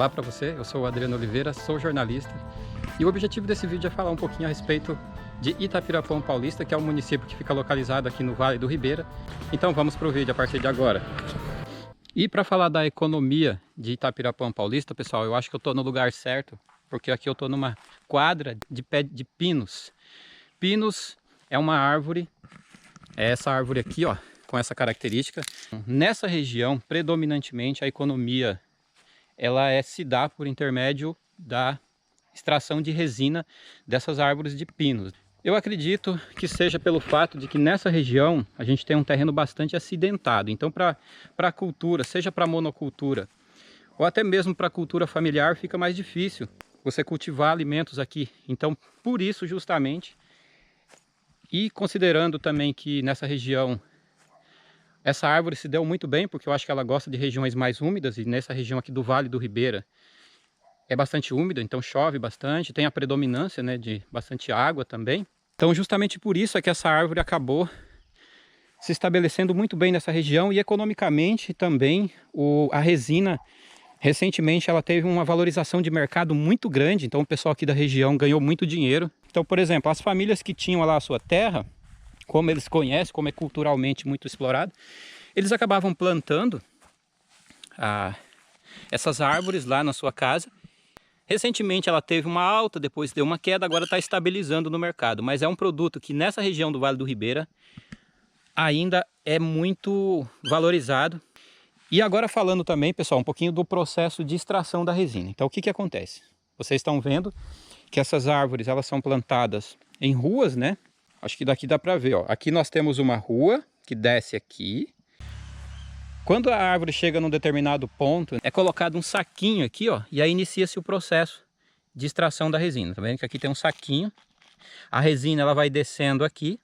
Olá para você, eu sou o Adriano Oliveira, sou jornalista e o objetivo desse vídeo é falar um pouquinho a respeito de Itapirapuã Paulista, que é um município que fica localizado aqui no Vale do Ribeira. Então vamos para o vídeo a partir de agora. E para falar da economia de Itapirapuã Paulista, pessoal, eu acho que eu estou no lugar certo, porque aqui eu estou numa quadra de pé de pinos. Pinos é uma árvore, é essa árvore aqui, ó, com essa característica. Nessa região, predominantemente, a economia se dá por intermédio da extração de resina dessas árvores de pinos. Eu acredito que seja pelo fato de que nessa região a gente tem um terreno bastante acidentado. Então, para a cultura, seja para monocultura ou até mesmo para a cultura familiar, fica mais difícil você cultivar alimentos aqui. Então, por isso justamente, e considerando também que nessa região essa árvore se deu muito bem, porque eu acho que ela gosta de regiões mais úmidas, e nessa região aqui do Vale do Ribeira é bastante úmida, então chove bastante, tem a predominância, né, de bastante água também. Então justamente por isso é que essa árvore acabou se estabelecendo muito bem nessa região, e economicamente também a resina, recentemente ela teve uma valorização de mercado muito grande, então o pessoal aqui da região ganhou muito dinheiro. Então, por exemplo, as famílias que tinham lá a sua terra, como eles conhecem, como é culturalmente muito explorado, eles acabavam plantando essas árvores lá na sua casa. Recentemente ela teve uma alta, depois deu uma queda, agora está estabilizando no mercado. Mas é um produto que nessa região do Vale do Ribeira ainda é muito valorizado. E agora falando também, pessoal, um pouquinho do processo de extração da resina. Então o que acontece? Vocês estão vendo que essas árvores elas são plantadas em ruas, né? Acho que daqui dá para ver, ó. Aqui nós temos uma rua que desce aqui. Quando a árvore chega num determinado ponto, é colocado um saquinho aqui, ó, e aí inicia-se o processo de extração da resina. Tá vendo que aqui tem um saquinho. A resina ela vai descendo aqui,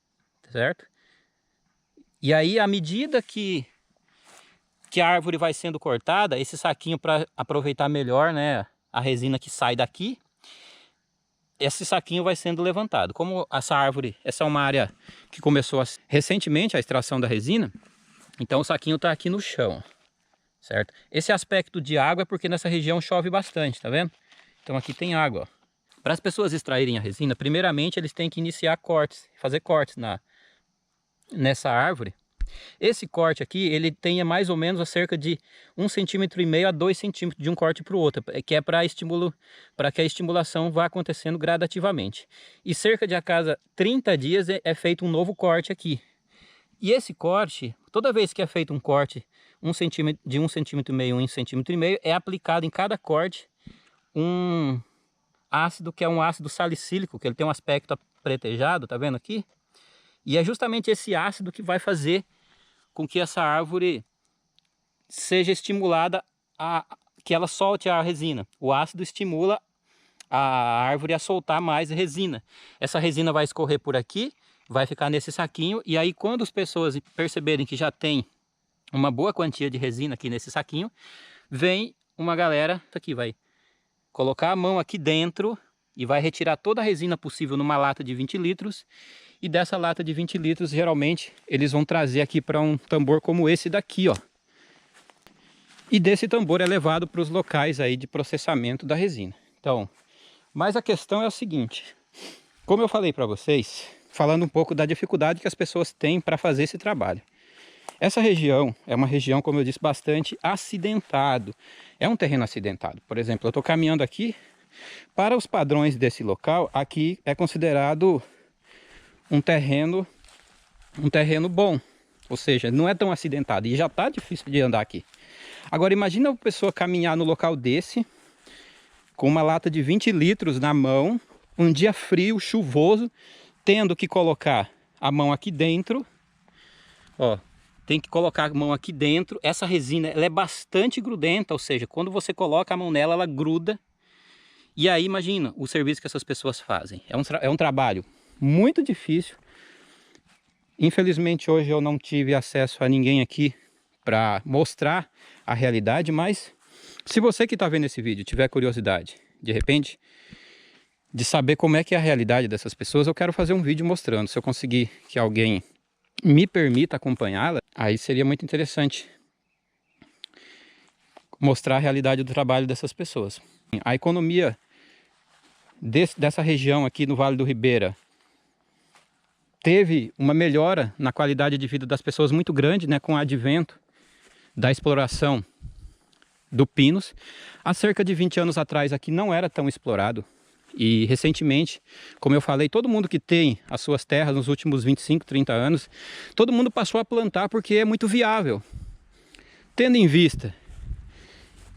certo? E aí, à medida que a árvore vai sendo cortada, esse saquinho, para aproveitar melhor, né, a resina que sai daqui, esse saquinho vai sendo levantado. Como essa árvore, essa é uma área que começou recentemente a extração da resina, então o saquinho está aqui no chão, certo? Esse aspecto de água é porque nessa região chove bastante, tá vendo? Então aqui tem água, ó. Para as pessoas extraírem a resina, primeiramente eles têm que iniciar cortes, fazer cortes nessa árvore. Esse corte aqui, ele tem mais ou menos a cerca de 1,5 cm a 2 cm de um corte para o outro, que é para que a estimulação vá acontecendo gradativamente. E cerca de a cada 30 dias é feito um novo corte aqui. E esse corte, toda vez que é feito um corte de 1,5 cm, 1,5 cm, é aplicado em cada corte um ácido, que é um ácido salicílico, que ele tem um aspecto apretejado, tá vendo aqui? E é justamente esse ácido que vai fazer com que essa árvore seja estimulada que ela solte a resina. O ácido estimula a árvore a soltar mais resina. Essa resina vai escorrer por aqui, vai ficar nesse saquinho, e aí quando as pessoas perceberem que já tem uma boa quantia de resina aqui nesse saquinho, vem uma galera aqui, vai colocar a mão aqui dentro e vai retirar toda a resina possível numa lata de 20 litros. E dessa lata de 20 litros, geralmente, eles vão trazer aqui para um tambor como esse daqui, ó. E desse tambor é levado para os locais aí de processamento da resina. Então, mas a questão é o seguinte. Como eu falei para vocês, falando um pouco da dificuldade que as pessoas têm para fazer esse trabalho. Essa região é uma região, como eu disse, bastante acidentado. É um terreno acidentado. Por exemplo, eu estou caminhando aqui. Para os padrões desse local, aqui é considerado um terreno bom, ou seja, não é tão acidentado e já está difícil de andar aqui. Agora imagina uma pessoa caminhar no local desse com uma lata de 20 litros na mão, um dia frio, chuvoso, tendo que colocar a mão aqui dentro, ó, tem que colocar a mão aqui dentro. Essa resina ela é bastante grudenta, ou seja, quando você coloca a mão nela, ela gruda. E aí imagina o serviço que essas pessoas fazem. É um trabalho muito difícil. Infelizmente hoje eu não tive acesso a ninguém aqui para mostrar a realidade, mas se você que está vendo esse vídeo tiver curiosidade, de repente, de saber como é que é a realidade dessas pessoas, eu quero fazer um vídeo mostrando. Se eu conseguir que alguém me permita acompanhá-la, aí seria muito interessante mostrar a realidade do trabalho dessas pessoas. A economia dessa região aqui no Vale do Ribeira teve uma melhora na qualidade de vida das pessoas muito grande, né, com o advento da exploração do Pinos. Há cerca de 20 anos atrás aqui não era tão explorado. E recentemente, como eu falei, todo mundo que tem as suas terras nos últimos 25, 30 anos, todo mundo passou a plantar porque é muito viável. Tendo em vista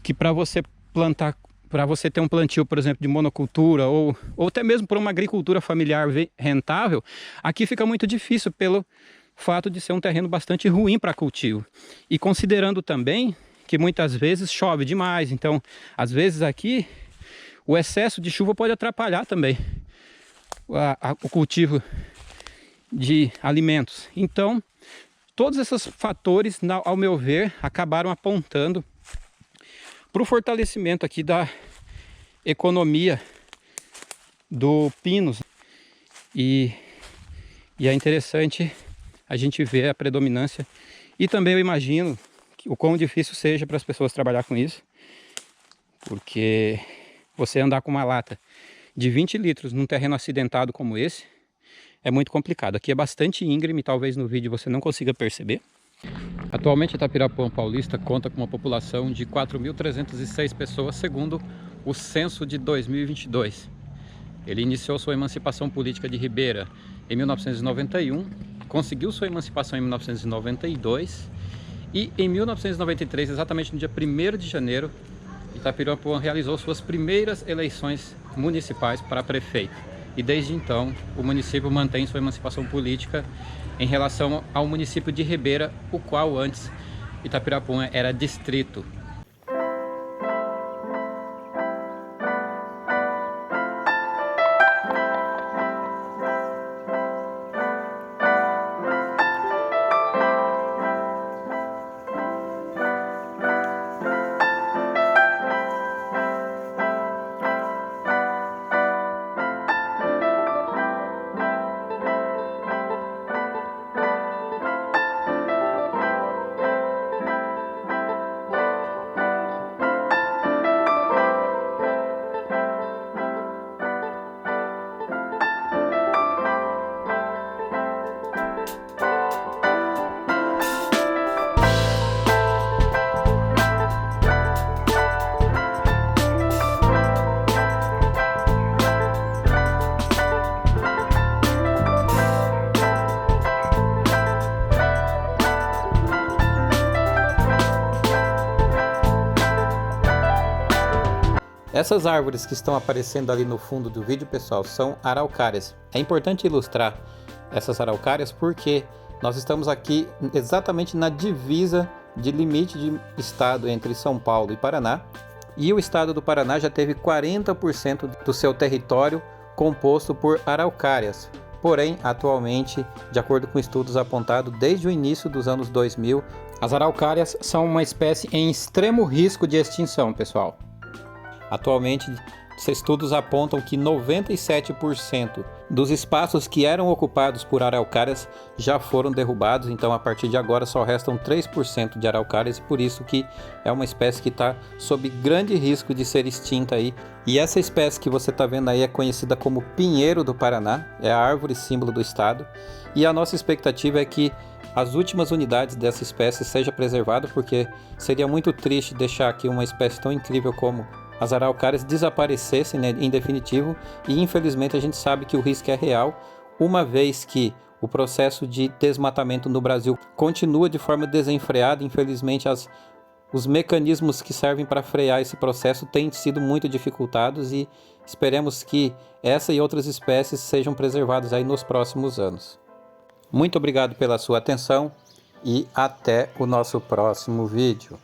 que para você plantar, para você ter um plantio, por exemplo, de monocultura ou até mesmo para uma agricultura familiar rentável, aqui fica muito difícil pelo fato de ser um terreno bastante ruim para cultivo. E considerando também que muitas vezes chove demais, então às vezes aqui o excesso de chuva pode atrapalhar também o cultivo de alimentos. Então, todos esses fatores, ao meu ver, acabaram apontando para o fortalecimento aqui da economia do Pinos. E é interessante a gente ver a predominância. E também eu imagino o quão difícil seja para as pessoas trabalhar com isso. Porque você andar com uma lata de 20 litros num terreno acidentado como esse é muito complicado. Aqui é bastante íngreme, talvez no vídeo você não consiga perceber. Atualmente Itapirapuã Paulista conta com uma população de 4.306 pessoas, segundo o censo de 2022. Ele iniciou sua emancipação política de Ribeira em 1991, conseguiu sua emancipação em 1992 e em 1993, exatamente no dia 1º de janeiro, Itapirapuã realizou suas primeiras eleições municipais para prefeito. E desde então, o município mantém sua emancipação política em relação ao município de Ribeira, o qual antes Itapirapuã era distrito. Essas árvores que estão aparecendo ali no fundo do vídeo, pessoal, são araucárias. É importante ilustrar essas araucárias porque nós estamos aqui exatamente na divisa de limite de estado entre São Paulo e Paraná. E o estado do Paraná já teve 40% do seu território composto por araucárias. Porém, atualmente, de acordo com estudos apontados desde o início dos anos 2000, as araucárias são uma espécie em extremo risco de extinção, pessoal. Atualmente, estudos apontam que 97% dos espaços que eram ocupados por araucárias já foram derrubados, então a partir de agora só restam 3% de araucárias e por isso que é uma espécie que está sob grande risco de ser extinta aí. E essa espécie que você está vendo aí é conhecida como pinheiro do Paraná, é a árvore símbolo do estado, e a nossa expectativa é que as últimas unidades dessa espécie sejam preservadas, porque seria muito triste deixar aqui uma espécie tão incrível como as araucárias desaparecessem, né, em definitivo, e infelizmente a gente sabe que o risco é real, uma vez que o processo de desmatamento no Brasil continua de forma desenfreada. Infelizmente os mecanismos que servem para frear esse processo têm sido muito dificultados e esperemos que essa e outras espécies sejam preservadas aí nos próximos anos. Muito obrigado pela sua atenção e até o nosso próximo vídeo.